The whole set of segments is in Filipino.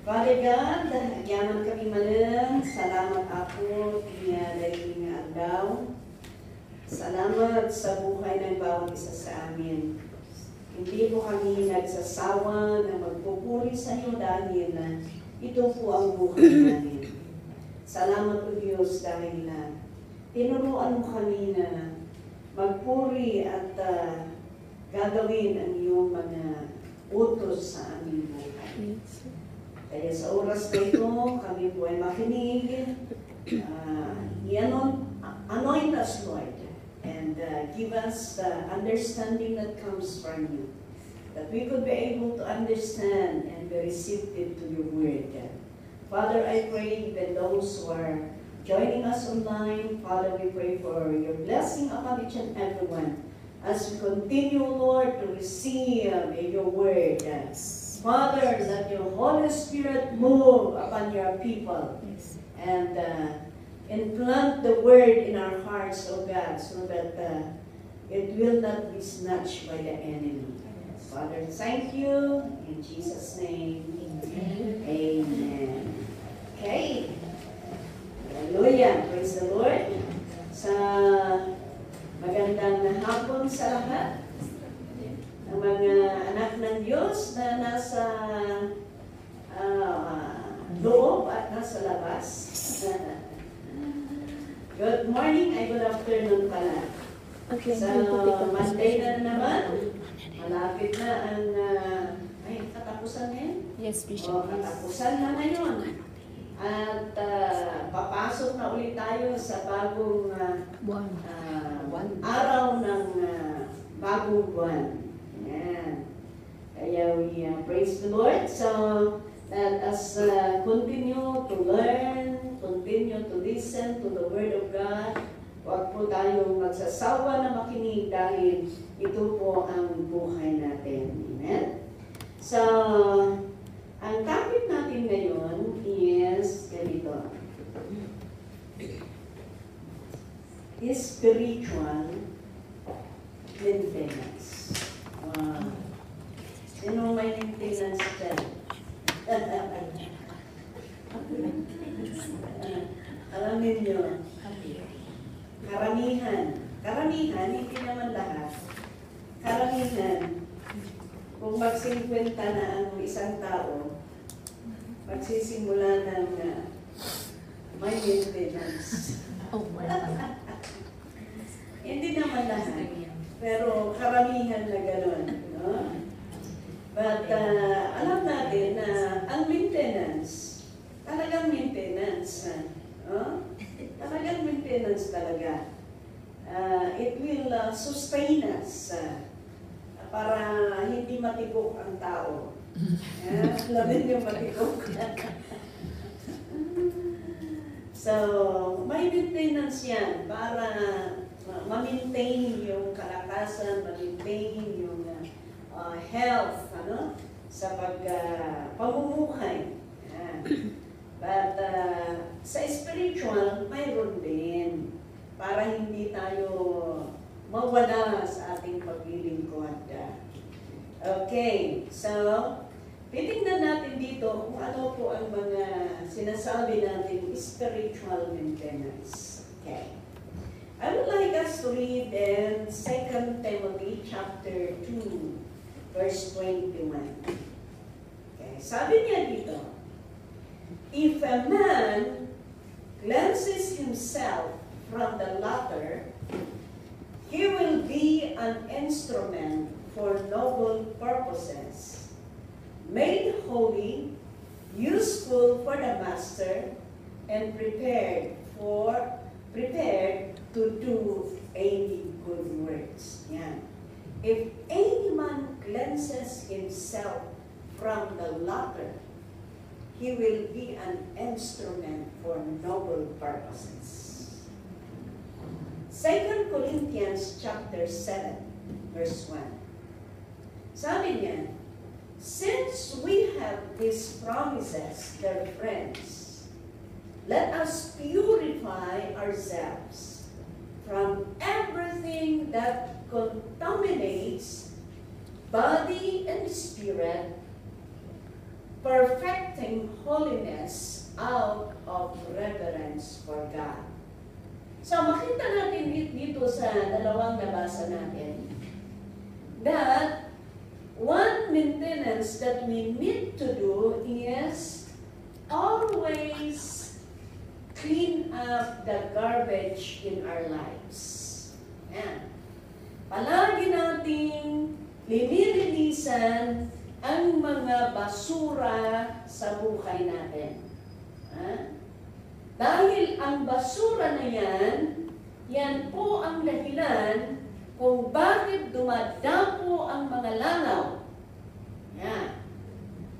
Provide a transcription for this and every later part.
Father God, yaman kami malang, salamat ako, kinyaday nga aldaw. Salamat sa buhay ng bawat isa sa amin. Hindi po kami nagsasawa na magpupuri sa iyo dahil ito po ang buhay namin. Salamat po Diyos dahil tinuruan mo kami na magpuri at gagawin ang iyong mga utos sa aming buhay. Kaya sa oras na ito, kami po ay makinig. Anoint us, Lord, and give us the understanding that comes from you, that we could be able to understand and be receptive to your word. Father, I pray that those who are joining us online, Father, we pray for your blessing upon each and every one as we continue, Lord, to receive your word. Father, that your Holy Spirit move upon your people and implant the word in our hearts, O God, so that it will not be snatched by the enemy. Father, thank you. In Jesus' name, amen. Okay. Hallelujah. Praise the Lord. Sa magandang hapon sa lahat. Ang mga anak ng Diyos na nasa loob at nasa labas. Good morning ay good afternoon pala. Sa Monday na naman, malapit na ang katapusan ngayon. Yes, Bishop. Katapusan na ngayon. At papasok na ulit tayo sa bagong araw ng bagong buwan. Ayan. Kaya we praise the Lord. So, let us continue to learn, continue to listen to the Word of God. Huwag po tayong magsasawa na makinig dahil ito po ang buhay natin. Amen? So, ang topic natin ngayon is ganito. Spiritual maintenance. Sino may maintenance dyan? Alamin nyo. Karamihan, hindi naman lahat. Karamihan, kung mag-50 na ang isang tao, magsisimula ng may maintenance. Hindi naman lahat, pero karamihan na gano'n. No? But alam natin na ang maintenance, talagang maintenance. Talagang maintenance talaga. It will sustain us para hindi matibok ang tao. Lamin yung matibok. So, may maintenance yan para ma-maintain yung kalakasan, ma-maintain yung health, sa pamumuhay. But sa spiritual, mayroon din para hindi tayo mawala sa ating paglilingkod. Okay, so titingnan natin dito kung ano po ang mga sinasabi natin spiritual maintenance. Okay. I would like us to read in 2 Timothy chapter 2, verse 21. Okay. Sabi niya dito, if a man cleanses himself from the latter, he will be an instrument for noble purposes, made holy, useful for the master, and prepared to do any good works. Yan. If any man cleanses himself from the latter, he will be an instrument for noble purposes. 2 Corinthians chapter 7, verse 1. Sabi niya, since we have these promises, dear friends, let us purify ourselves from everything that contaminates body and spirit, perfecting holiness out of reverence for God. So makita natin dito sa dalawang nabasa natin that one maintenance that we need to do is always clean up the garbage in our lives. Yan. Palagi nating linilinisan ang mga basura sa buhay natin. Dahil ang basura na yan po ang dahilan kung bakit dumadapo ang mga langaw. Yan.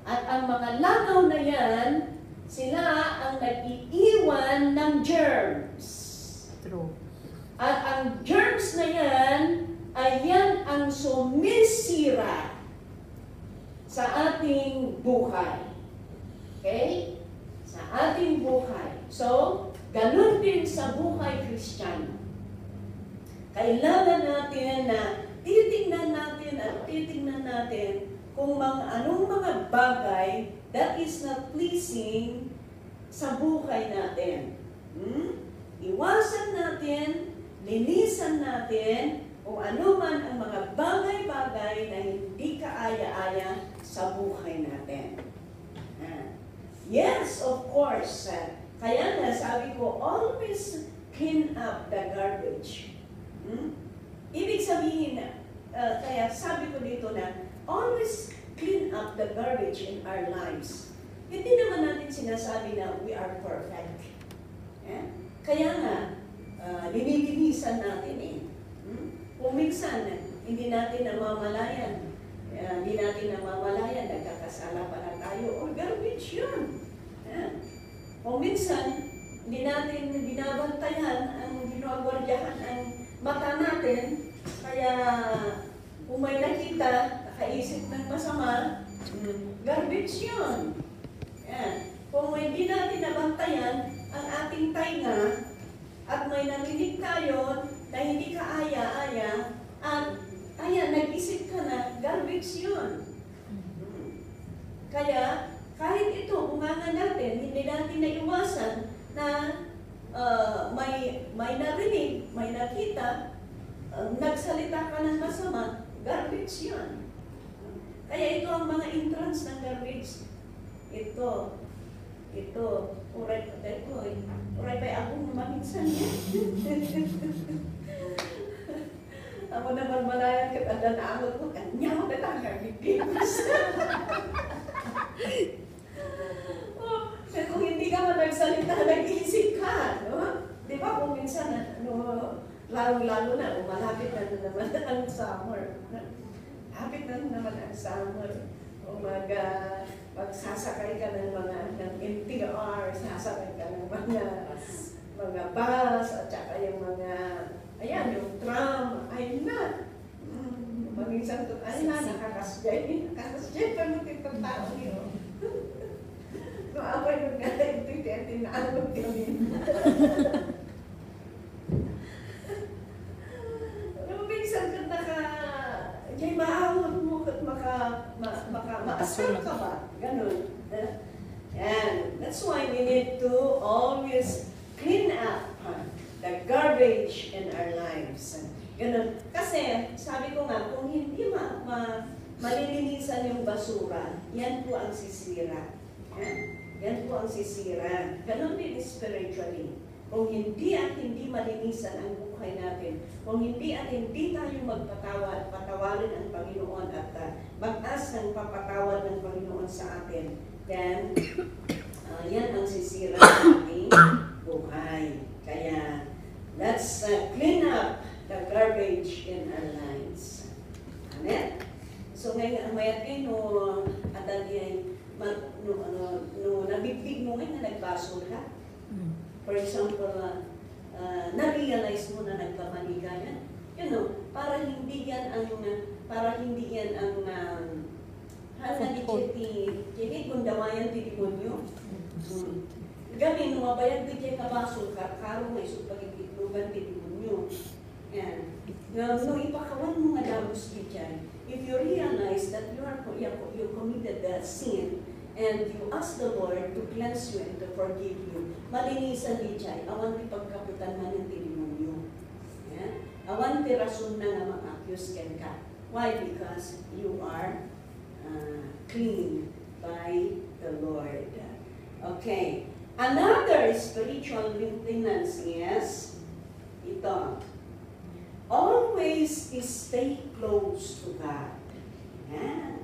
At ang mga langaw na yan, sila ang nag-iiwan ng germs. True. At ang germs na yan, ay yan ang sumisira sa ating buhay. Okay? Sa ating buhay. So, ganun din sa buhay Kristiyano. Kailangan natin na titingnan natin kung anong mga bagay that is not pleasing sa buhay natin. Iwasan natin, linisan natin, kung ano man ang mga bagay-bagay na hindi kaaya-aya sa buhay natin. Yes, of course. Kaya nga sabi ko, always clean up the garbage. Ibig sabihin na, kaya sabi ko dito na, always clean up the garbage in our lives. Hindi naman natin sinasabi na we are perfect. Kaya nga, linilinisan natin eh. Kung minsan, hindi natin namamalayan, nagkakasala pa na tayo, o garbage yun. Kung minsan, hindi natin binabantayan ang ginagwardyahan ang mata natin, kaya kung may nakita, nakaisip ng masama, garbage yun. Kung hindi natin nabantayan ang ating tainga, at may narinig tayo na hindi kaaya-aya, at nag-isip ka na, garbage yun. Kaya, kahit ito, bungangan natin, hindi natin naiwasan na may narinig, may nakita, nagsalita ka ng masama, garbage yun. Kaya ito ang mga entrance ng garbage. Ito, uray pa akong maminsan yan. Ako naman malayan ka, tanda na ako ko, kanya ko na lang garbage. Pero kung hindi ka man nagsalita, nag-iisip ka, no? Di ba kung minsan, lalo na, malapit na naman ang summer. Lapit na naman ang summer. O magsasakay ka ng MTR, sasakay ka ng mga bus, at saka yung yung tram, ay na. Maminsan ito, ay na, nakakasjay pa mo itong tao niyo. So, ako yung tinaanong kami. Minsan ka kaya maahon mo at makaasal ka ba? Ganun. And that's why we need to always clean up the garbage in our lives. Ganun. Kasi, sabi ko nga, kung hindi malilinisan yung basura, yan po ang sisira. Yan po ang sisira. Ganun din spiritually. Kung hindi malinisan ang buhay natin, kung hindi tayo patawarin ang Panginoon at mag-as ng papatawad ng Panginoon sa atin, then, yan ang sisira ng ating buhay. Kaya, let's clean up the garbage in our lives. Amen? So, ngayon, nabigtig mo ngayon na nagbasol ka. For example, na-realize mo na nagkamali ka yan. Para hindi yan ang kini kundawayan ti demonyo. Gamin, mabayag di kay kabasol ka, karo may supagigitlugan ti demonyo. Yan. No, ipakawan mo nga damos di dyan. If you realize that you committed that sin, and you ask the Lord to cleanse you and to forgive you, malinisan di chay, awan ti pagkaputan man ng tinimonyo. Yeah? Awan ti rason na nga mag-accuse ken ka. Why? Because you are clean by the Lord. Okay. Another spiritual maintenance is ito. Always stay close to God. Yan.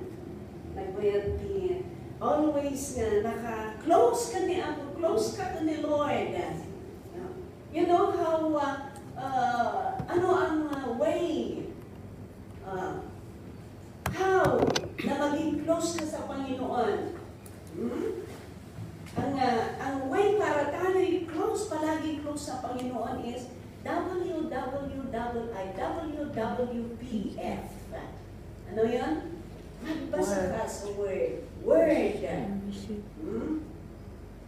Nagbayad din. Always nga, naka-close ka ni Apo, close ka ni Lord. You know how, ano ang way, how na maging close ka sa Panginoon. Ang way para tayo'y close, palagi close sa Panginoon is WWPF. Ano yun? Magbasa ka sa word. Word.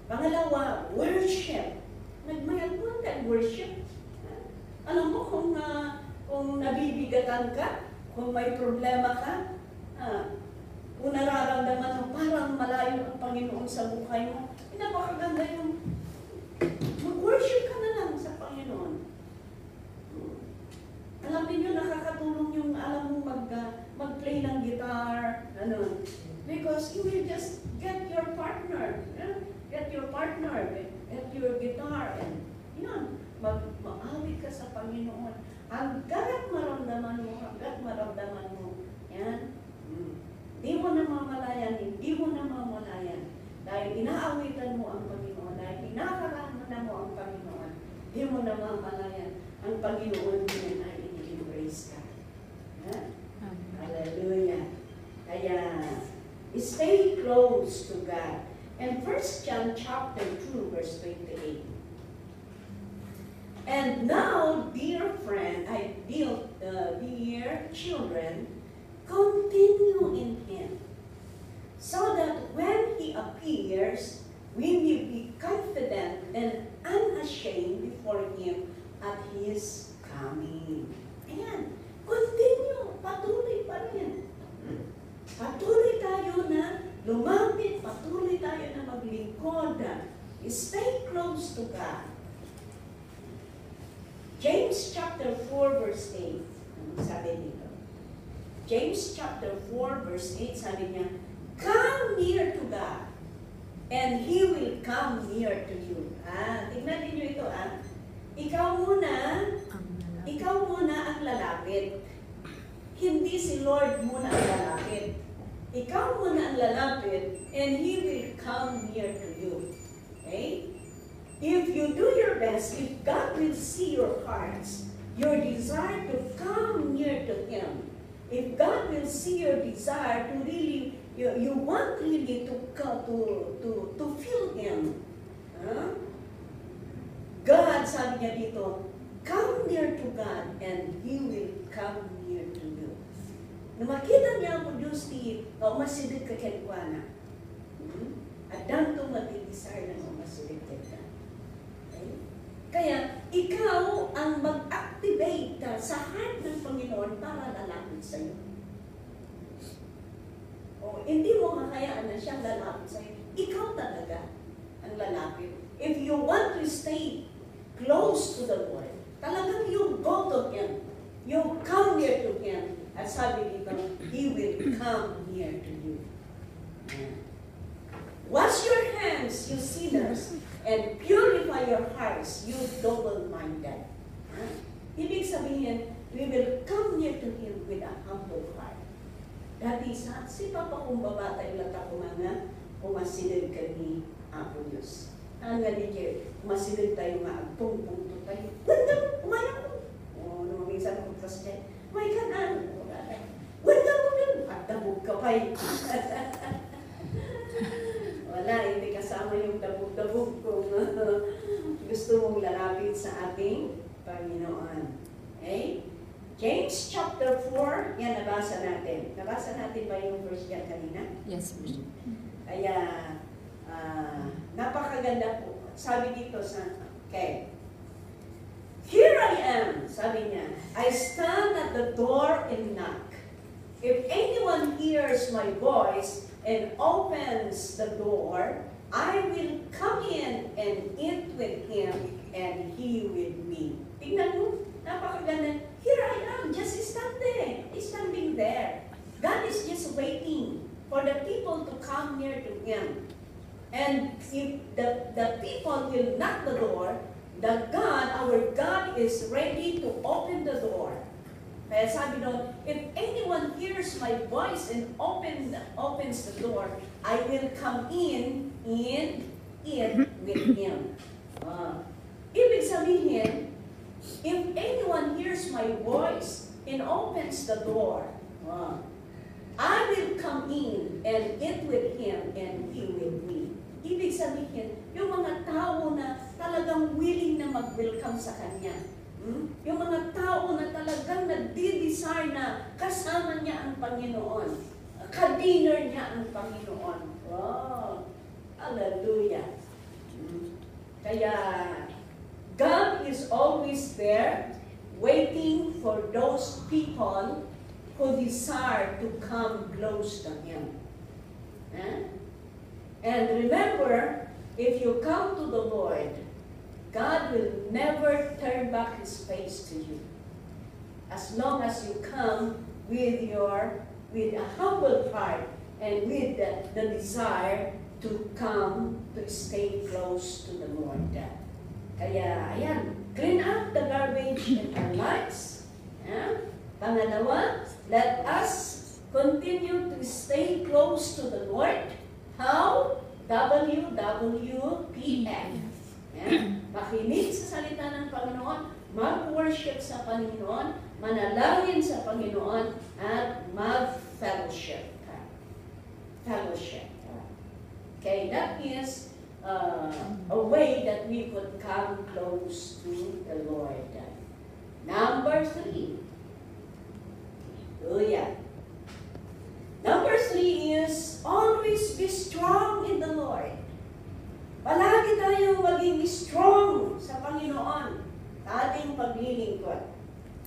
Pangalawa, worship. Nagmayagwan ka, worship. Alam mo kung nabibigatan ka, kung may problema ka, kung nararamdaman mo parang malayo ang Panginoon sa buhay mo, napakaganda yung mag-worship ka na lang sa Panginoon. Alam niyo, nakakatulong yung alam mo mag-play ng guitar, ano, because you will just get your partner, get your guitar, and yun, mag-awit ka sa Panginoon. Hanggat maramdaman mo, yan, hindi mo namamalayan, dahil inaawitan mo ang Panginoon, dahil inakarama mo ang Panginoon, hindi mo namamalayan, ang Panginoon din ay in-embrace ka. Hallelujah. Kaya, stay close to God. And 1 John chapter 2, verse 28. And now, dear children, continue in Him, so that when He appears, we will be confident and unashamed before Him at His coming. Ayan. Continue. Patuloy pa rin. Patuloy tayo na lumapit. Patuloy tayo na maglingkod. Stay close to God. James chapter 4 verse 8. Ano sabi dito? James chapter 4 verse 8 sabi niya, come near to God, and He will come near to you. Tignan niyo ito, Ikaw muna ang lalapit. Hindi si Lord muna ang lalapit. Ikaw muna ang lalapit, and He will come near to you. Okay? If you do your best, if God will see your hearts, your desire to come near to Him, if God will see your desire to really, you want really to feel Him, God, sabi niya dito, come near to God and He will come near to you. Na makita niya ang Diyos ti, umasilid ka kenkwana. At danto mag-desire na umasilid ka. Okay? Kaya, ikaw ang mag-activate sa heart ng Panginoon para lalapit sa iyo. Hindi mo makayaan na siyang lalapit sa iyo. Ikaw talaga ang lalapit. If you want to stay close to the Lord, talagang you go to Him. You come near to Him. At sabi dito, He will come near to you. Wash your hands, you sinners, and purify your hearts, you double-minded. Ibig sabihin, we will come near to Him with a humble heart. Dati si Papa kong babatay lata ko mga umasilid ka ni Apo Diyos. Ang ganit umasilid tayo nga, agpong-pungto tayo. Wanda, umayaw ko. Nung minsan kong kasi, may kanan. Wanda mo din, pagdabog ka pa Wala, hindi kasama yung dabog-dabog kung gusto mong lalapit sa ating Panginoon. Okay? James chapter 4, yan nabasa natin. Nabasa natin ba yung verse yan kanina? Yes, Bishop. Kaya, napakaganda po. Sabi dito sa, okay. Here I am, sabi niya, I stand at the door and knock. If anyone hears my voice and opens the door, I will come in and eat with him and he with me. Tingnan mo, napakaganda. Here I am, just standing there. God is just waiting for the people to come near to him. And if the people will knock the door, our God is ready to open the door. Kaya sabi doon, if anyone hears my voice and opens the door, I will come in and eat with him. Ibig sabihin, if anyone hears my voice and opens the door, I will come in and eat with him and he with me. Ibig sabihin, yung mga tao na talagang willing na mag-welcome sa kanya. Yung mga tao na talagang nagdi-desire na kasama niya ang Panginoon. Ka-dinner niya ang Panginoon. Wow! Hallelujah! Kaya, God is always there, waiting for those people who desire to come close to Him. And remember, if you come to the Lord, God will never turn back His face to you. As long as you come with a humble heart and with the desire to come to stay close to the Lord. Kaya, ayan, clean up the garbage in our lives. Pangalawa, let us continue to stay close to the Lord. How? WWPF. Makinig sa salita ng Panginoon, mag-worship sa Panginoon, manalangin sa Panginoon, at mag-fellowship. Fellowship. Okay, that is a way that we could come close to the Lord. Number 3. Number 3 is always be strong in the Lord. Palagi tayong maging strong sa Panginoon sa ating paglilingkod.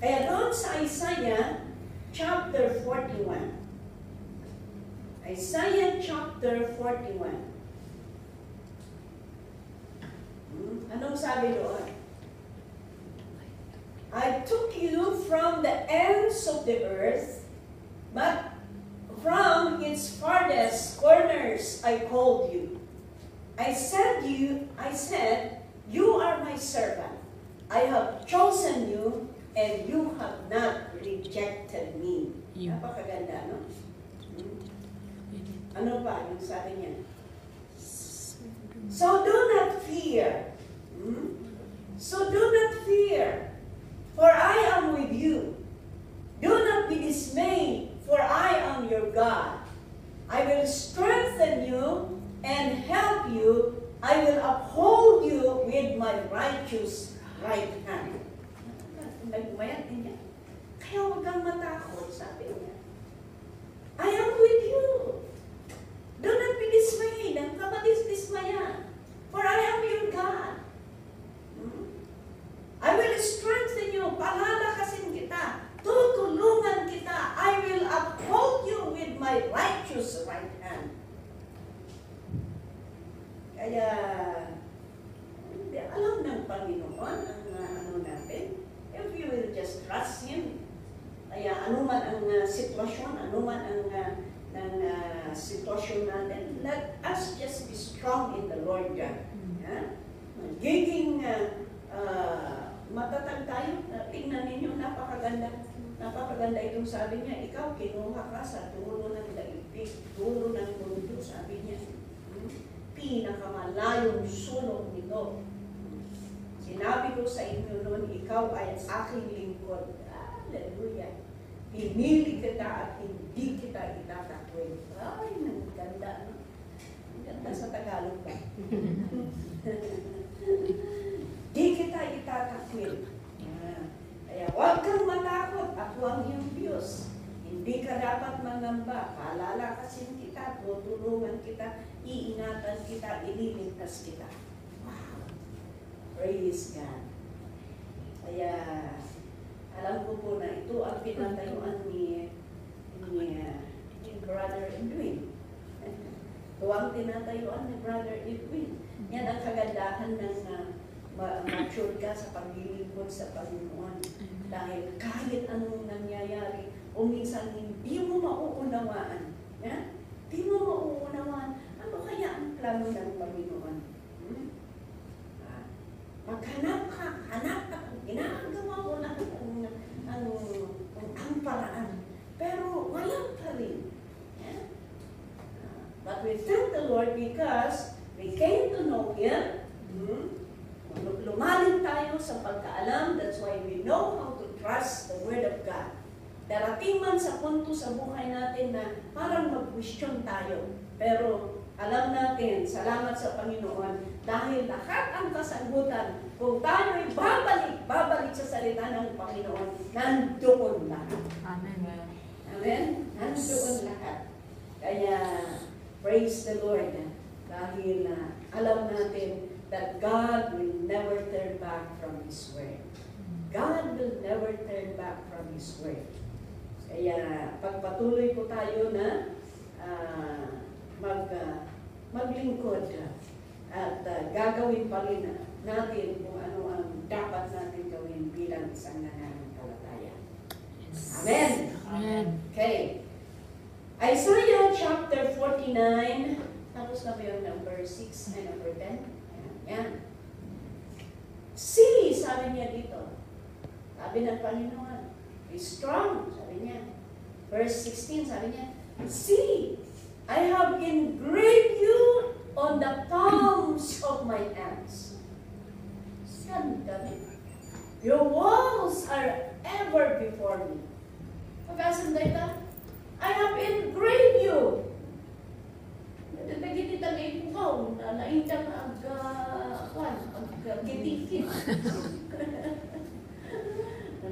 Kaya doon sa Isaiah chapter 41. Isaiah chapter 41. Anong sabi doon? I took you from the ends of the earth, but from its farthest corners I called you. I said, you are my servant. I have chosen you, and you have not rejected me. Napakaganda, no? Ano pa yung sabi niya? So do not fear. So do not fear, for I am with you. Do not be dismayed, for I am your God. I will strengthen you and help you. I will uphold you with my righteous right hand. Nagmayat din niya. Kaya huwag kang matakot, sabi niya. I am with you. Do not be dismayed. Ang kamadis-dismaya. For I am your God. I will strengthen you. Palalakasin kita. Tutulungan kita. I will uphold you with my righteous right hand. Kaya, alam ng Panginoon ang ano natin. If we will just trust Him. Kaya anuman ang sitwasyon, anuman ang sitwasyon natin, let us just be strong in the Lord. Magiging matatag tayo. Tingnan ninyo, napakaganda. Napakaganda itong sabi niya, ikaw kinuha ka sa dulo ng daigdig, dulo ng mundo, sabi niya. Pinakamalayong sulok nito. Sinabi ko sa inyo noon, ikaw ay aking lingkod. Hallelujah. Pinili kita at hindi kita itatakwil. Ay, ang ganda. Ang ganda sa Tagalog ba? Di kita itatakwil. Kaya huwag kang matakot. Ako ang iyong Diyos. Hindi ka dapat mangamba. Palalakasin kita, tutulungan kita, iingatan kita, ililigtas kita. Wow! Praise God. Kaya, alam ko po na ito ang pinatayuan ni tinatayuan ni Brother Edwin. Yan ang kagandahan ng mature ka sa paglilingkod sa Panginoon. Dahil kahit anong nangyayari, o minsan hindi mo mauunawaan. Yeah? Hindi mo mauunawaan. Ano kaya ang plano ng Panginoon? Maghanap ka, ginagawa mo lang ang paraan. Pero walang pa rin. Yeah? But we thank the Lord because we came to know Him. Lumalim tayo sa pagkaalam. That's why we know how to trust the Word of God. Darating man sa punto sa buhay natin na parang mag-question tayo. Pero alam natin, salamat sa Panginoon, dahil lahat ang kasagutan, kung tayo'y babalik sa salita ng Panginoon, nandoon lahat. Amen. Amen? Nandoon lahat. Kaya, praise the Lord, dahil alam natin that God will never turn back from His Word. God will never turn back from His Word. Kaya, pagpatuloy po tayo na maglingkod at gagawin pa rin natin kung ano ang dapat natin gawin bilang isang nananampalataya. Amen? Amen. Okay. Isaiah chapter 49, tapos na ba yung number 6 and number 10? Yan. See, sabi niya dito. Sabi ng Panginoon, be strong, sabi niya. Verse 16, sabi niya, see, I have engraved you on the palms of my hands. Ganda rin. Your walls are ever before me. Pag-asanda ito, I have engraved you. Nagagit ito na ipukaw, nainda na agkitikit.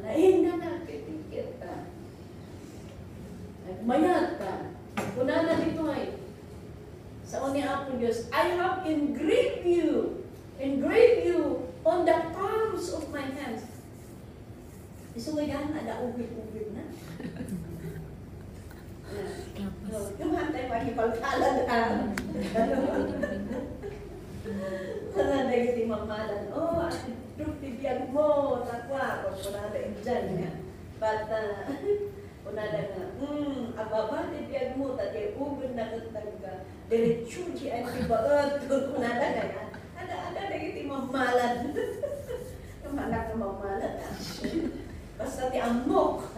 Nainda na agkitikit. Nagmayat ka. Kuna na dito ay, sa uni Apo Diyos, I have engraved you on the palms of my hands. So, yan, nada-ubit-ubit na. Yung hantay mahipagkalan ka. Sana na yung mamalan, oh, tibiyag mo, takwa, kung kunada yung dyan. But, kunada nga, ababa, tibiyag mo, tatay ubit na katag ka, diretsuji ay tibaot, kunada nga. Ada yung mamalan. Yung anak na mamalan. Basta ti amok.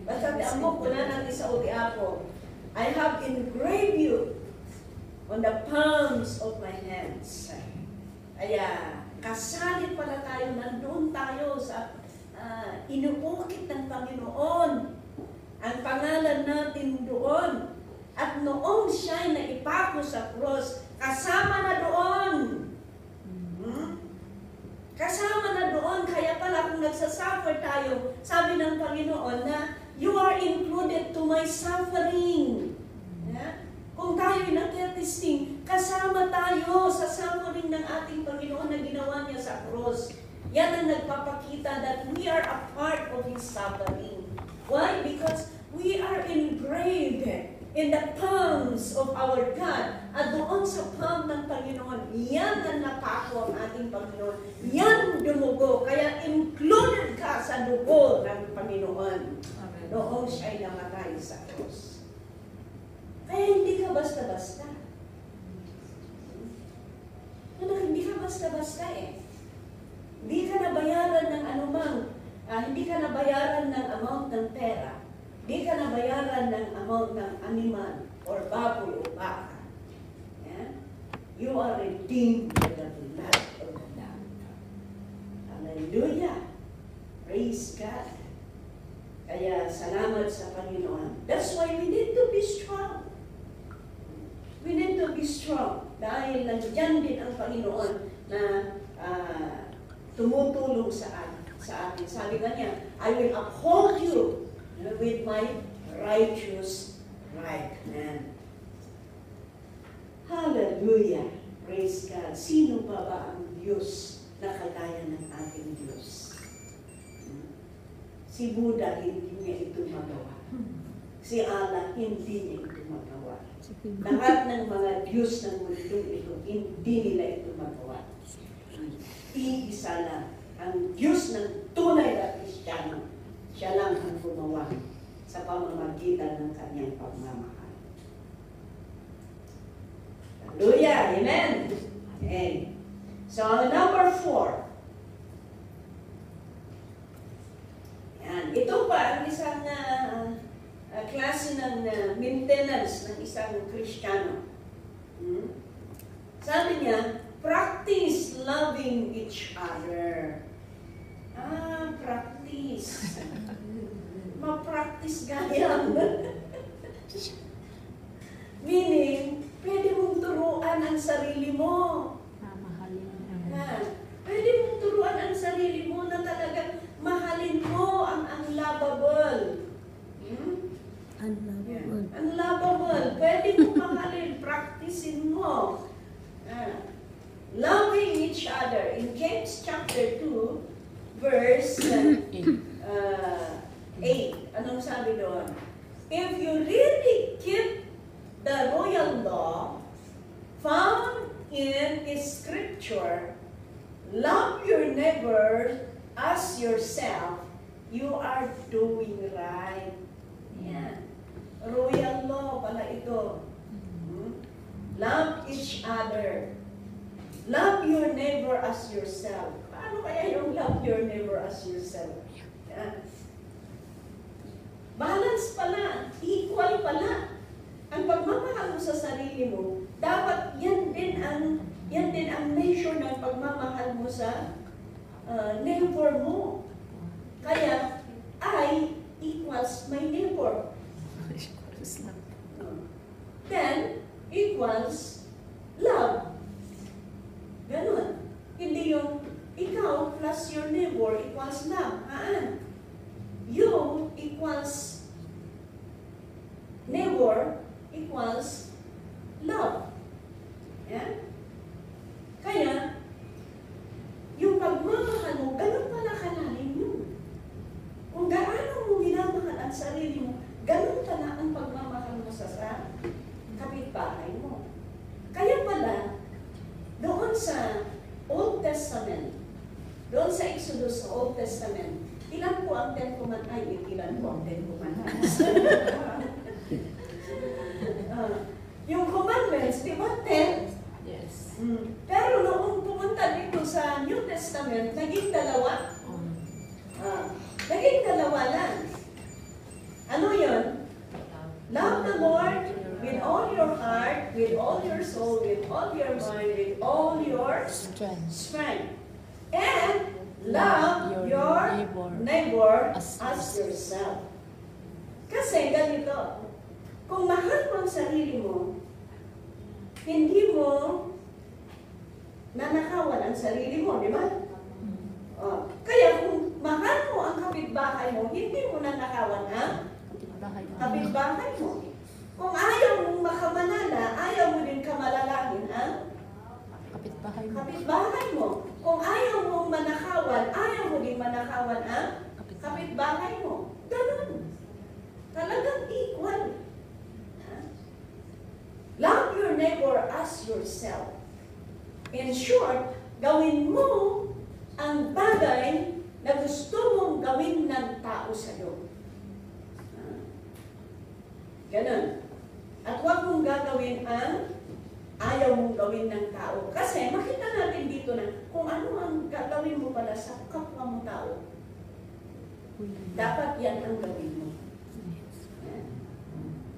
Basta ti amok, kunada ti sa uti Apo. I have engraved you on the palms of my hands. Kaya, kasalit pala tayo, nandoon tayo sa inuukit ng Panginoon. Ang pangalan natin doon. At noong siya'y naipako sa cross, kasama na doon. Kasama na doon. Kaya pala kung nagsasuffer tayo, sabi ng Panginoon na, you are included to my suffering. Yeah? Kung tayo'y nagtitesting, kasama tayo sa suffering ng ating Panginoon na ginawa niya sa cross. Yan ang nagpapakita that we are a part of His suffering. Why? Because we are engraved in the palms of our God. At doon sa palm ng Panginoon, yan ang napako ang ating Panginoon. Yan dumugo. Kaya included ka sa dugo ng Panginoon. Noong siya'y namatay sa cross. Kaya hindi ka basta-basta. Hindi ka basta-basta eh. Hindi ka nabayaran ng anumang, hindi ka nabayaran ng amount ng pera. Hindi ka nabayaran ng amount ng animal or baboy o baka. Yeah? You are redeemed by the blood of the Lamb. Hallelujah! Praise God! Kaya salamat sa Panginoon. That's why we need to be strong. We need to be strong. Dahil nandiyan din ang Panginoon na tumutulong sa atin. Sabi nga niya, I will uphold you with my righteous right hand. Hallelujah! Praise God! Sino pa ba ang Diyos na kagaya ng ating Diyos? Si Buddha, hindi niya ito magawa. Si Allah, hindi niya ito magawa. Lahat ng mga Diyos ng mundong ito, hindi nila ito magawa. Iisa lang, ang Diyos ng tunay na Kristiyano, siya lang ang gumawa sa pamamagitan ng kanyang pagmamahal. Hallelujah! Amen! Okay. So, number 4. Yan. Ito pa ang isang klase ng maintenance ng isang Kristiyano. Sabi niya, practice loving each other. Practice. Ma-practice gaya. Meaning, pwede mong turuan ang sarili mo. Pwede mong turuan ang sarili mo na talagang mahalin mo ang unlovable. Unlovable. Unlovable. Pwede mong mahalin. Practicein mo. Loving each other. In James chapter 2, verse 8. Anong sabi doon? If you really keep the royal law found in Scripture, love your neighbor as yourself, you are doing right. Yan. Royal law pala ito. Love each other. Love your neighbor as yourself. Paano kaya yung love your neighbor as yourself? Yan. Balance pala. Equal pala. Ang pagmamahal mo sa sarili mo, dapat yan din ang measure ng pagmamahal mo sa neighbor mo. Kaya, I equals my neighbor. Then, equals love. Ganun. Hindi yung ikaw plus your neighbor equals love. You equals neighbor equals love. Yan. Kaya, yung pagmamahal mo, ganun pala kalalim yun. Kung gaano mo minamahal ang sarili mo, ganun pala ang pagmamahal mo sa kapitbahay mo. Kaya pala, doon sa Old Testament, doon sa Exodus sa Old Testament, ilan po ang Ten Commandments? Ilan po ang Ten Commandments? Yung commandments, di ba? 10? Yes. Pero noong pumunta dito sa New Testament, naging dalawa. Naging dalawa lang. Ano yun? Love the Lord with all your heart, with all your soul, with all your mind, with all your strength. And love your neighbor as yourself. Kasi ganito, kung mahal mo ang sarili mo, hindi mo nanakawan ang sarili mo, di ba? Kaya kung mahal mo ang kapitbahay mo, hindi mo nanakawan ang kapitbahay mo. Kung ayaw mong makamanala, ayaw mo din kamalalahin ang kapitbahay mo. Kung ayaw mong manakawan, ayaw mo din manakawan ang kapitbahay mo. Ganun. Talagang equal. Love your neighbor as yourself. In short, gawin mo ang bagay na gusto mong gawin ng tao sa'yo. Ganun. At huwag mong gagawin ang ayaw mong gawin ng tao. Kasi makita natin dito na kung ano ang gagawin mo pala sa kapwa mo tao, dapat yan ang gawin mo.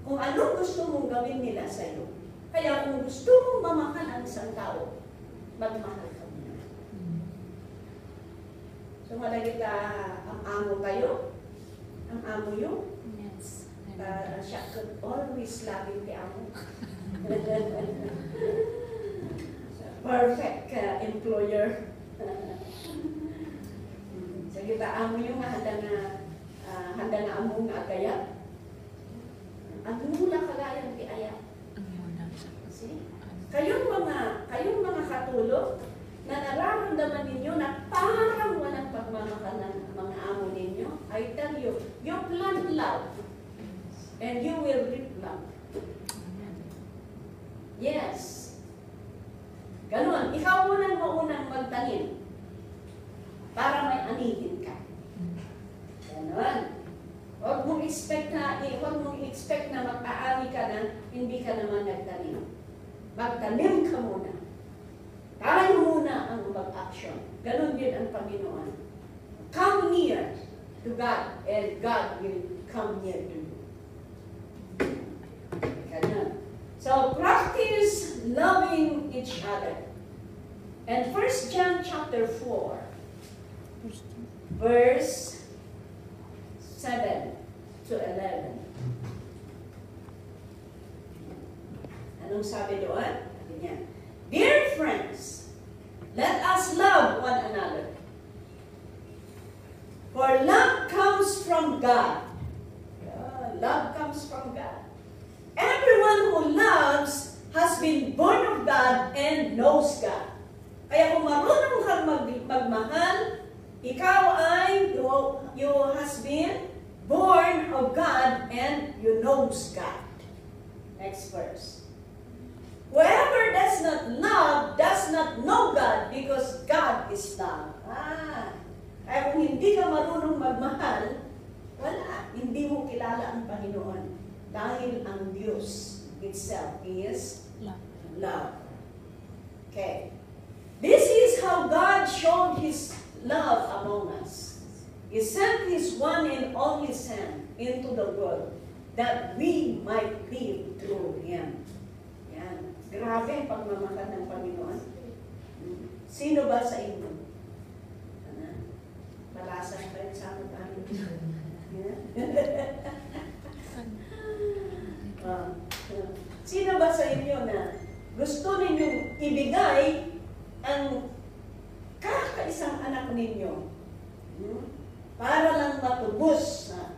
Kung ano gusto mong gawin nila sa iyo. Kaya kung gusto mong mamahal ang isang tao, magmahal ka muna. So malagita ang amo kayo, ang amo yun. Yes. Siya could always loving the amo. Perfect employer. So kita amo yung handa na among agaya. Ang mula kagayang tiaya. Kayong mga katulog na nararamdaman ninyo na parang walang pagmamahal ng mga amo ninyo, I tell you, you plant love. and you will reap love. Yes. Ganon. Ikaw maunang magtanim para may anihin ka. Ganon. Huwag mong expect na mag-aani ka na hindi ka naman nagtanim. Magtanim ka muna. Tayo muna ang mag-action. Ganon din ang Panginoon. Come near to God and God will come near to you. Ganon. So practice loving each other. And 1 John chapter 4, verse 7 to 11. Anong sabi doon? Sabi niya, Dear friends, let us love one another. For love comes from God. Love comes from God. Everyone who loves has been born of God and knows God. Kaya kung marunong kang magmahal, ikaw ay, you has been born of God and you knows God. Next verse. Whoever does not love does not know God because God is love. Kaya kung hindi ka marunong magmahal, wala. Hindi mo kilala ang Panginoon. Dahil ang Diyos itself is love. Okay. This is how God showed His love among us. He sent His one and only Son into the world that we might live through Him. Yan. Grabe ang pagmamahal ng Panginoon. Sino ba sa inyo? Malasan pa rin sa akin tayo. Sino ba sa inyo na gusto ninyong ibigay ang kakaisang anak ninyo para lang matubos na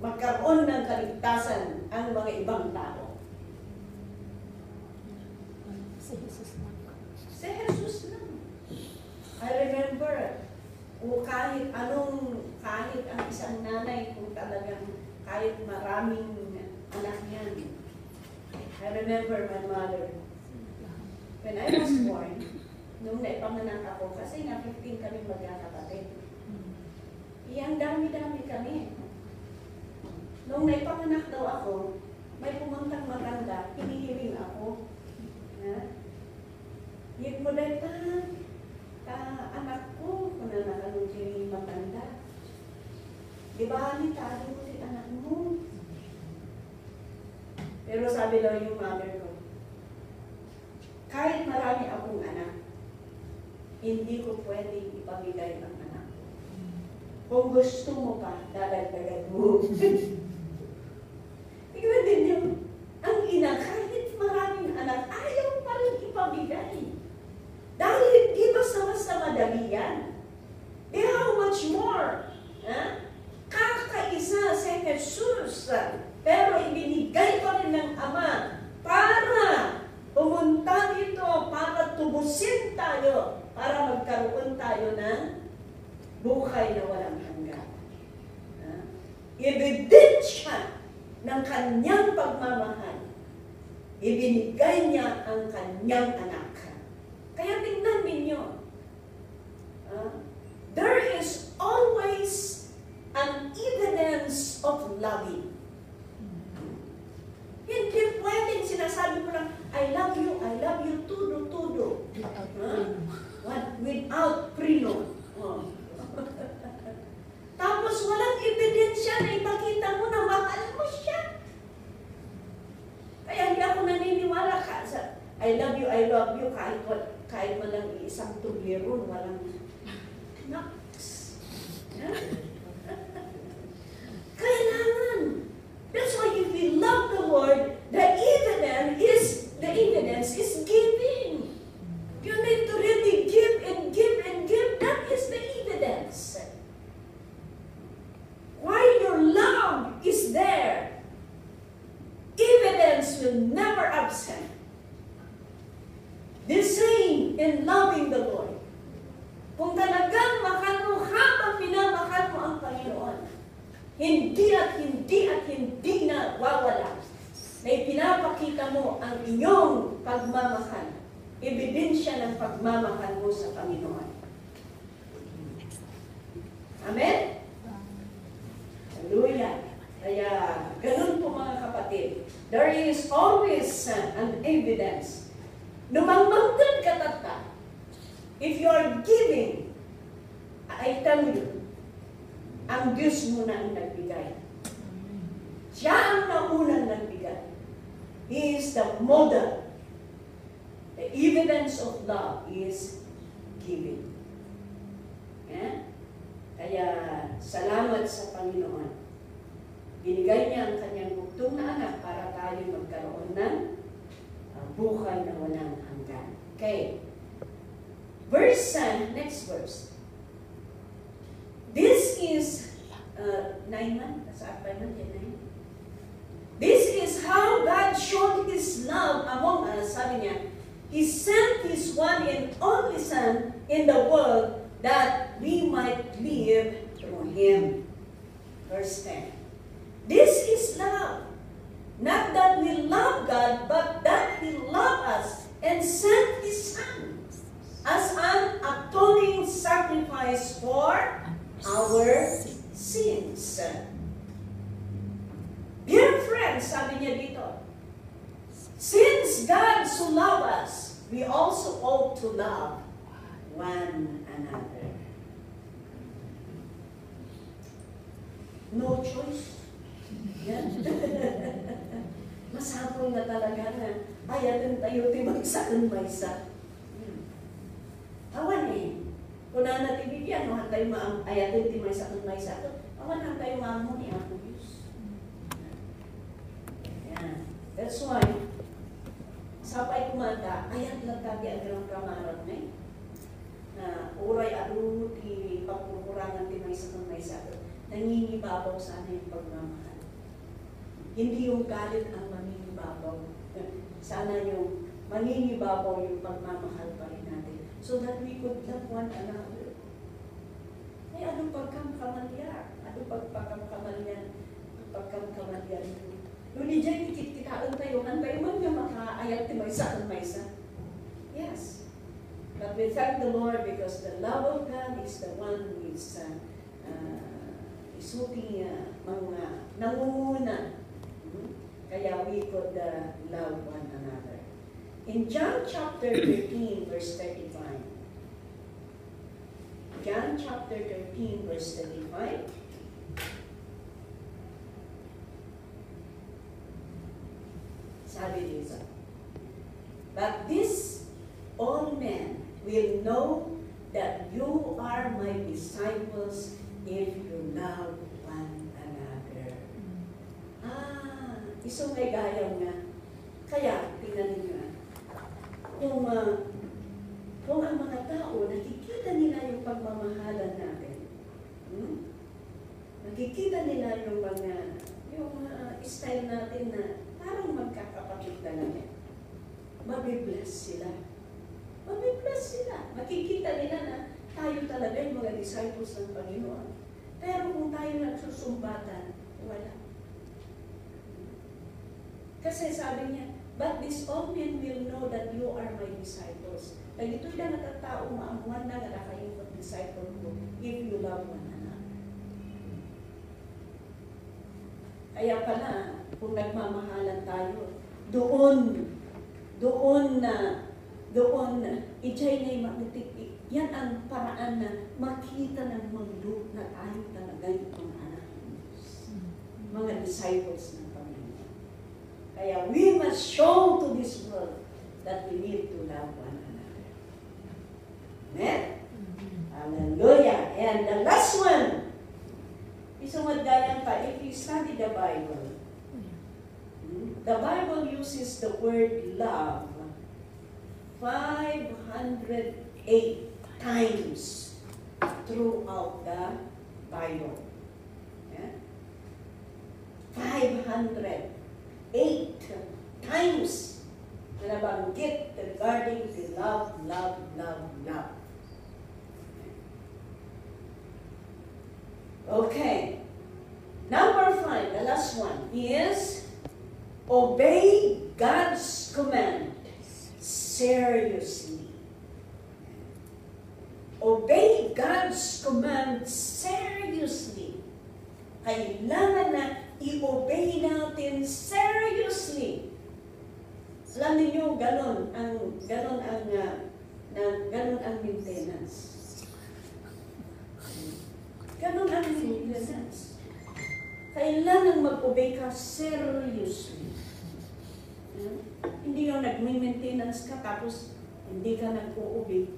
magkaroon ng kaligtasan ang mga ibang tao? Si Jesus lang. Si Jesus lang. I remember, kahit ang isang nanay, kung talagang kahit maraming anak niyan. I remember my mother. When I was born, nung naipanganak ako, kasi nga 15 kami magkakapatid. Ang dami-dami kami. Nung naipanganak daw ako, may pumuntang matanda, hinihiling ako. Yun mo dahil anak ko, kung na nakalong siya matanda. Di ba, tayo ko si anak mo? Pero sabi daw yung mother ko, kahit marami akong anak, hindi ko pwedeng ipamigay ang anak ko. Kung gusto mo pa, dadagdagan mo. Ikaw din yung, ang ina, kahit maraming anak, ayaw pa rin ipamigay. Dahil hindi basta-basta madali yan. How much more? Kakaisa si Jesus, pero ibinigay pa rin ng Ama para pumunta dito, para tubusin tayo, para magkaroon tayo ng buhay na walang hanggan. Ebidensya ng kanyang pagmamahal. Ibinigay niya ang kanyang anak. Kaya tingnan ninyo, there is always an evidence of loving. Hindi pwedeng sinasabi mo lang, I love you, tudo. Without preno. Tapos walang ebidensya na ipakita mo na mahal mo siya. Kaya hindi ako naniniwala ka sa I love you, kahit walang isang tubiron, walang naks. Kailangan. That's why if we love the Lord, the evidence is giving. You need to really give and give and give. That is the evidence. While your love is there, evidence will never absent. The same in loving the Lord. Kung talagang mahal mo habang minamahal mo ang Panginoon, hindi pinapakita mo ang inyong pagmamahal. Ebidensya ng pagmamahal mo sa Panginoon. Amen? Hallelujah. Kaya, ganun po mga kapatid. There is always an evidence. Numangmangkad ka tata. If you are giving, I tell you, ang Diyos mo na ang nagbigay. Siya ang naunang nagbigay. He is the model. The evidence of love is giving. Yeah? Kaya, salamat sa Panginoon. Binigay niya ang kanyang bugtong na anak para tayo magkaroon ng buhay na walang hanggan. Okay. Next verse. This is, 9 man? Saan pa man yan? This is how God showed His love among us. Sabi niya, He sent His one and only Son in the world that we might live through Him. Verse 10. This is love. Not that we love God, but that He loved us and sent His Son as an atoning sacrifice for our sins. Dear friends, sabi niya dito, since God so loved us, we also ought to love one another. No choice. Yan. Masapol na talaga na ayatin tayo timagsakan-maysa. Awan eh. Kung na natibigyan, tayo ayatin timagsakan-maysa. Awan na tayo maamon ni Ako Diyos. Yan. That's why, sapay kumanda, ayat lang tabi ang ganang kamarat na na uray aruti pagkukurangan timagsakan-maysa. Nangingibabaw sana yung pagmamahal. Hindi yung galit ang mangingibabaw. Sana yung mangingibabaw yung pagmamahal pa rin natin. So that we could love one another. Ay, anong pagkamkamalya? Anong pagkamkamalya? Pagkamkamalya ito. Nung diyan kitaan tayo, antay man nga makaayat ni maysa. Yes. But we thank the Lord because the love of God is the one who is isuti mga nangunguna. Kaya we could love one another. In John chapter 13, verse 35. John chapter 13, verse 35. Sabi dito, but this all men will know that you are my disciples if you love one another. Isang may gayang nga. Kaya, tingnan ninyo kung ang mga tao, nakikita nila yung pagmamahalan natin. Nakikita nila yung style natin na parang magkakapatid talaga. Mabibless sila. Mabibless sila. Makikita nila na tayo talaga yung mga disciples ng Panginoon. Pero kung tayo nagsusumbatan, wala. Kasi sabi niya, but this all men will know that you are my disciples. Kaya ito'y na natatao, maamuan na nga kayong pag-disciple ko if you love one another. Kaya pala, kung nagmamahalan tayo, doon, ijay na'y mabutik. Yan ang paraan na makita ng mundo na tayo talaga yung mga anak ng Diyos. Mga disciples ng Panginoon. Kaya we must show to this world that we need to love one another. Amen? Hallelujah. And the last one, isang gayang pa, if you study the Bible uses the word love 508 times throughout the Bible. Yeah? 508 times na nabanggit regarding the love. Okay. Number 5, the last one, is Obey God's command seriously. Obey God's command seriously. Kailangan na i-obey natin seriously. Alam niyo, ganon ang maintenance. Ganon ang maintenance. Kailangan mag-obey ka seriously. Hindi yung nag-maintenance ka tapos hindi ka nag-o-obey.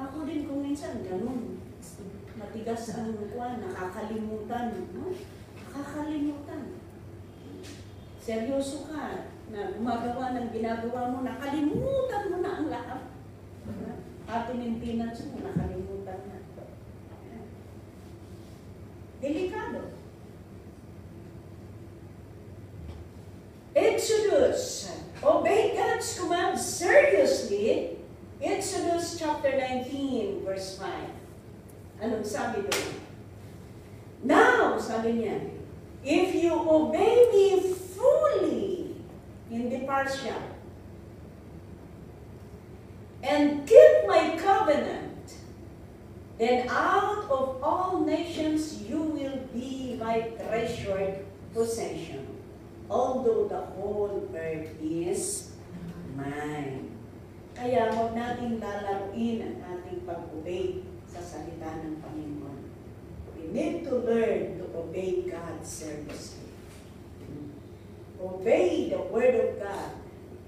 Ako din kung minsan ganon. Matigas ang kuwan, nakakalimutan. No? Nakakalimutan. Seryoso ka na gumagawa ng ginagawa mo, nakalimutan mo na ang lahat. Pati maintenance mo, nakalimutan na. Delikado. Exodus. Obey God's command seriously. Exodus chapter 19, verse 5. Anong sabi doon? Now, sabi niya, if you obey me fully, hindi partial, and keep my covenant, then out of all nations you will be my treasured possession, although the whole earth is mine. Kaya huwag natin lalaruin ang ating pag-obey sa salita ng Panginoon. We need to learn to obey God seriously. Obey the Word of God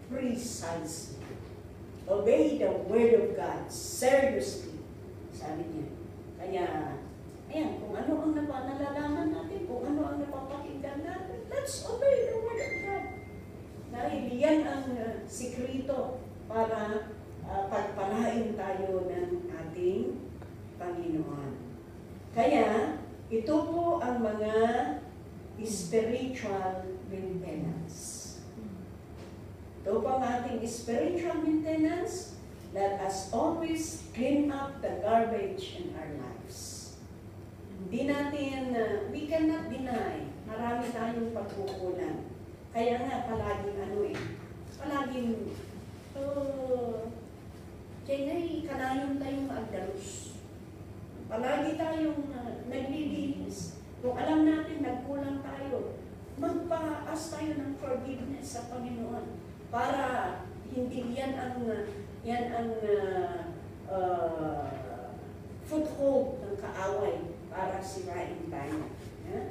precisely. Obey the Word of God seriously. Sabi niya. Kaya, ayan, kung ano ang nalalaman natin, kung ano ang napapakinggan natin, let's obey the Word of God. Dahil yan ang sikrito para pagpalain tayo ng ating Panginoon. Kaya, ito po ang mga spiritual maintenance. Ito po ang ating spiritual maintenance. Let us always clean up the garbage in our lives. Hindi natin, we cannot deny, marami tayong pagkukulang. Kaya nga, palaging, Chinay, kanayon tayong agdalos. Palagi tayong naglilinis. Kung alam natin, nagkulang tayo, magpa-ask tayo ng forgiveness sa Panginoon para hindi yan ang foothold ng kaaway para sirain tayo. Yeah?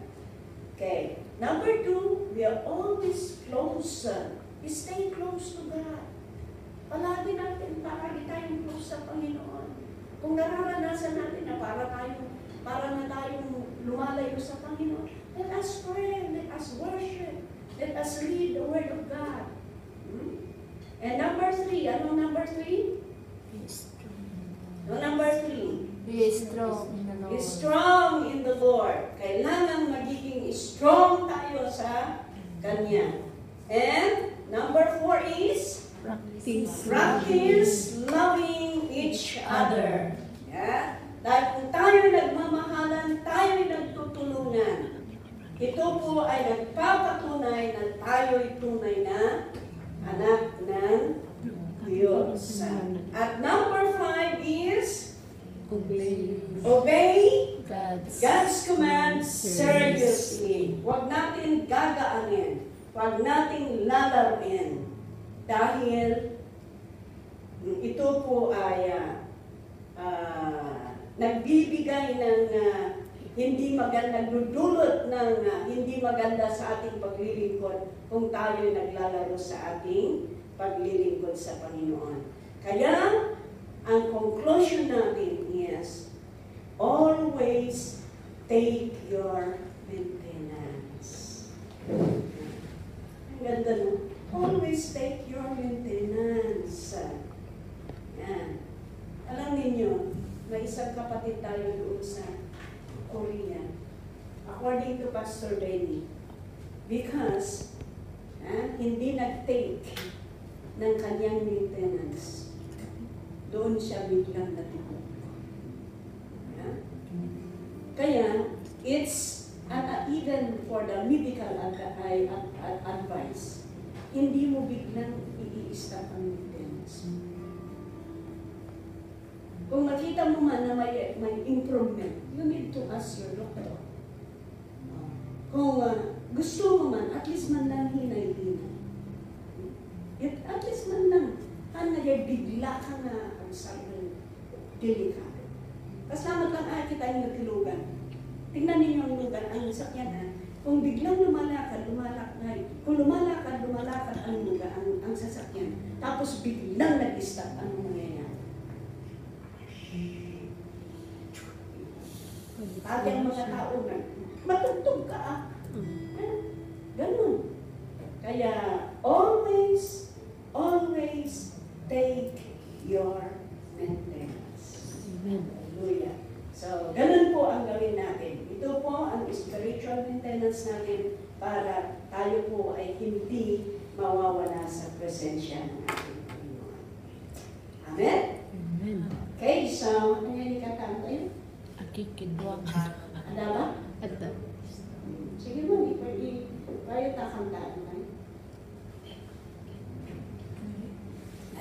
Okay. Number 2, we are always close. Stay close to God. Palagi natin, palagi tayong close sa Panginoon. Kung nararanasan natin na para na tayong lumalayo sa Panginoon, let us pray, let us worship, let us read the Word of God. And number 3, ano number 3? Be strong. No, number 3. Be strong in the Lord. Be strong in the Lord. Kailangan magiging strong tayo sa Kanya. And number 4 is practice loving each other. Yeah? Dahil kung tayo nagmamahalan, tayo nagtutulungan. Ito po ay nagpapatunay na tayo'y tunay na anak ng Diyos. At number 5 is obey God's commands seriously. Huwag natin gagaanin. Huwag natin lalaruin. Dahil ito po ay nagbibigay ng hindi maganda, nagdudulot ng hindi maganda sa ating paglilingkod kung tayo naglalaro sa ating paglilingkod sa Panginoon. Kaya, ang conclusion natin is, always take your maintenance. Ang ganda, no? Always take your maintenance. Yan. Alam ninyo, may isang kapatid tayo doon sa Korea. According to Pastor Denny, because hindi nag-take ng kanyang maintenance, doon siya biglang natulog. Kaya, it's even for the medical advice, hindi mo biglang i-stop ang maintenance. Kung makita mo man na may improvement, you need to ask your doctor. Kung gusto mo man, at least man lang hinay-hinay. At least man lang, bigla ka na ang sabi delikado. Kasama lang kita yung nagkilugan. Tingnan ninyo ang lugan, ang sasakyan kung biglang lumalakad ang lugan, ang sasakyan, tapos biglang nag-stop, ano mangyayari? Pati ang mga tao na, matugtog ka ganun. Kaya, always take your maintenance. Amen. Hallelujah. So, ganun po ang gawin natin. Ito po ang spiritual maintenance natin para tayo po ay hindi mawawala sa presensya ng ating Panginoon. Amen? Amen. Okay, so, ano yan ikatang tayo? Akikidwang. Ada ba? Ada. Sige mo, pwede tayo takantaan tayo.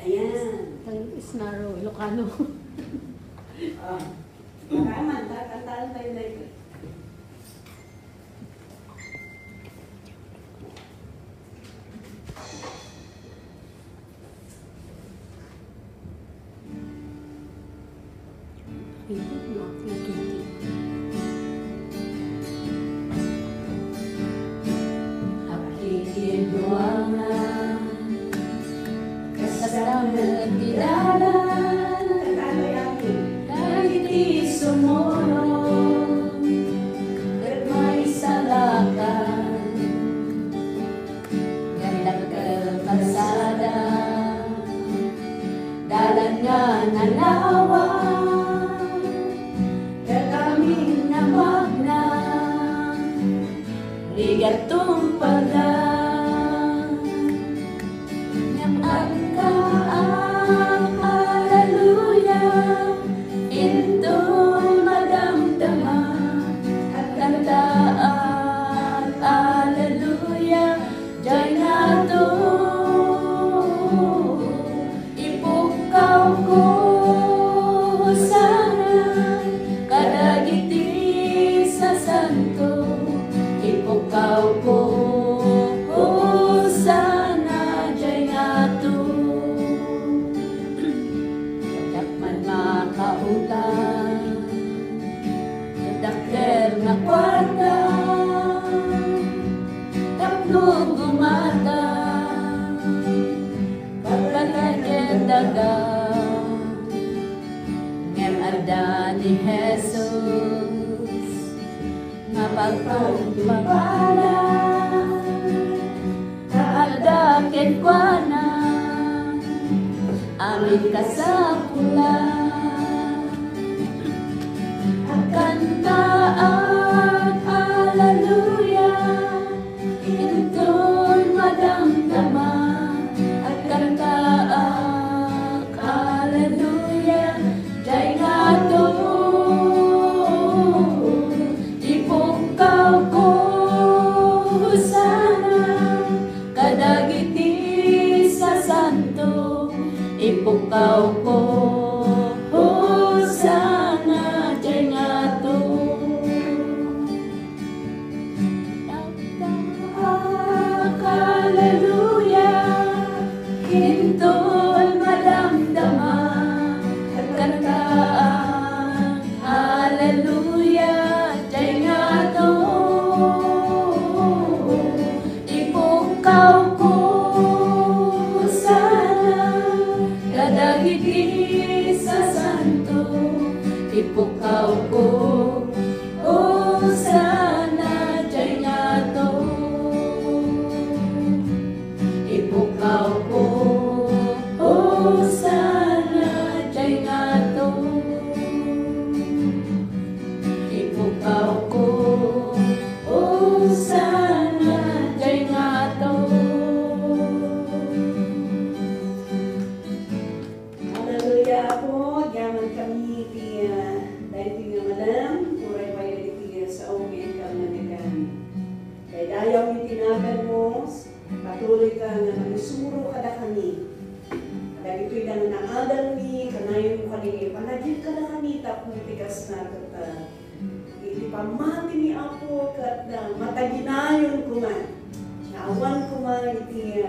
Ayan. Ang Isnaro, Ilocano. Makaman, takantaan tayo dito. Akikidwangan kasama tidalan Tagalog yakin. kahit isumulong at may salakan gandang kalsada dalan nga nalawan kakaming na magna rigatong pala ng angkaang hallelujah intong madamdama at kantaan hallelujah jay nato ipukaw ko sana kadagiti sa santo ipukaw ko sana jay nato dakman makautan dakder nga kwarta tatlong gumata pagkakagyan daga ngem arda ni Jesus nga pagpagpapala kaadakin kwa na amin kasapula ang kantaan hallelujah intong madamdama at kantaan hallelujah jay nato ipukaw ko sana kadagiti sa santo ipukaw ko sana jay nato hallelujah intol madamdama at kantaan hallelujah jay nato ipukaw ko sana kadagiti sa santo ipukaw ko sana jay nato patuloy ka nga nagsumuro kada kami. Kada ito'y nga naadal ni, kanayon mo kanini, panagin kada kami, tapos tikas na kata. Ipamati ni Apo kat na mataginayon ko man. Naawan ko man iti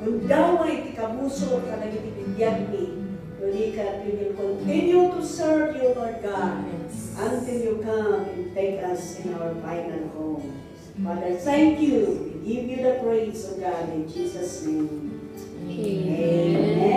undawa iti kabuso kada iti bigyan ni. Lord God, we will continue to serve you, Lord God, until you come and take us in our final home. Father, thank you. We give you the praise, O God, in Jesus' name. Amen.